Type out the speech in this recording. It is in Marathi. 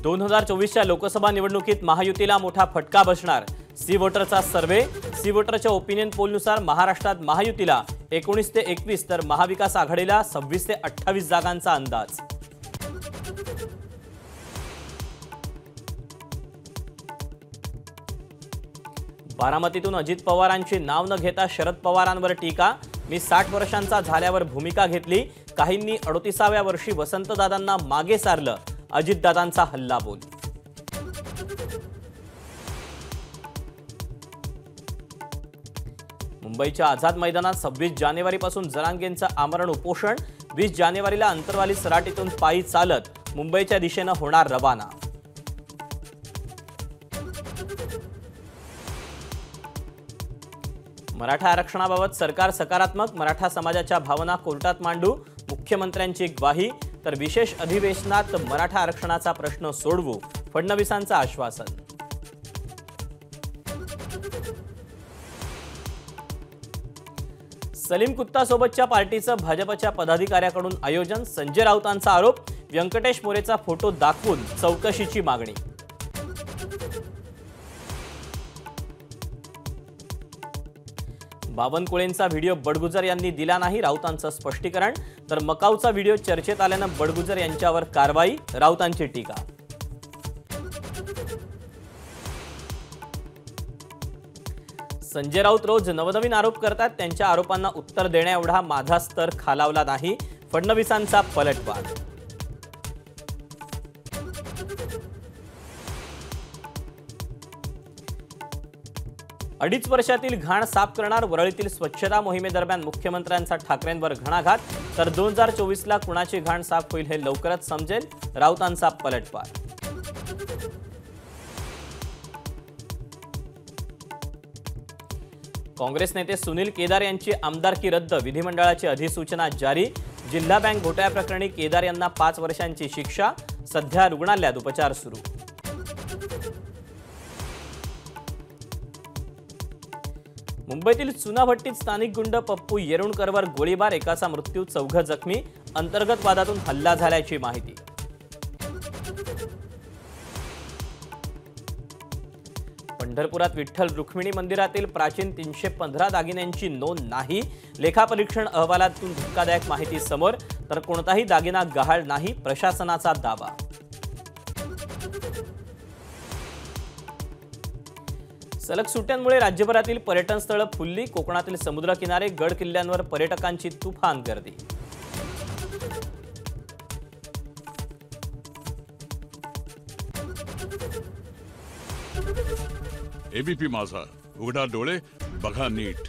2024च्या लोकसभा निवडणुकीत महायुतीला मोठा फटका बसणार। सी वोटरचा सर्वे। सी वोटरच्या ओपिनियन पोलनुसार महाराष्ट्रात महायुतीला 19 ते 21 तर महाविकास आघाडीला 26 ते 28 जागांचा अंदाज। बारामतीतून अजित पवारांची नाव न घेता शरद पवारांवर टीका। मी 60 वर्षांचा झाल्यावर भूमिका घेतली, काहींनी 38व्या वर्षी वसंतदादांना मागे सारलं, अजितदादांचा हल्लाबोल। मुंबईच्या आझाद मैदानात 26 जानेवारीपासून जरांगेंचं आमरण उपोषण। 20 जानेवारीला अंतरवाली सराटीतून पायी चालत मुंबईच्या दिशेने होणार रवाना। मराठा आरक्षणाबाबत सरकार सकारात्मक, मराठा समाजाच्या भावना कोर्टात मांडू, मुख्यमंत्र्यांची ग्वाही। तर विशेष अधिवेशनात मराठा आरक्षणाचा प्रश्न सोडवू, फडणवीसांचं आश्वासन। सलीम कुत्ता सोबतच्या पार्टीचं भाजपच्या पदाधिकाऱ्याकडून आयोजन। संजय राऊतांचा आरोप, व्यंकटेश मोरेचा फोटो दाखवून चौकशीची मागणी। बावनकुळेंचा व्हिडिओ बडगुजर यांनी दिला नाही, राऊतांचं स्पष्टीकरण। तर मकाऊचा व्हिडिओ चर्चेत आल्यानं बडगुजर यांच्यावर कारवाई, राऊतांची टीका। संजय राऊत रोज नवनवीन आरोप करतात, त्यांच्या आरोपांना उत्तर देण्याएवढा माझा स्तर खालावला नाही, फडणवीसांचा पलटवार। अडीच वर्षातील घाण साफ करणार, वरळीतील स्वच्छता मोहिमेदरम्यान मुख्यमंत्र्यांचा ठाकरेंवर घणाघात। तर 2024ला कुणाची घाण साफ होईल हे लवकरच समजेल, राऊतांचा पलटवार। काँग्रेस नेते सुनील केदार यांची आमदारकी रद्द, विधिमंडळाची अधिसूचना जारी। जिल्हा बँक घोटाळ्याप्रकरणी केदार यांना 5 वर्षांची शिक्षा, सध्या रुग्णालयात उपचार सुरू। मुंबईतील चुनाभट्टीत स्थानिक गुंड पप्पू येरुणकरवर गोळीबार, एकाचा मृत्यू, 4 जखमी। अंतर्गत वादातून हल्ला झाल्याची माहिती। पंढरपुरात विठ्ठल रुक्मिणी मंदिरातील प्राचीन 315 दागिन्यांची नोंद नाही, लेखापरीक्षण अहवालातून धक्कादायक माहिती समोर। तर कोणताही दागिना गहाळ नाही, प्रशासनाचा दावा। सलग सुट्ट्यांमुळे राज्यभरातील पर्यटन स्थळं फुलली, कोकणातील समुद्र किनारे, गड किल्ल्यांवर पर्यटकांची तुफान गर्दी। एबीपी माझा, उघडा डोळे बघा नीट।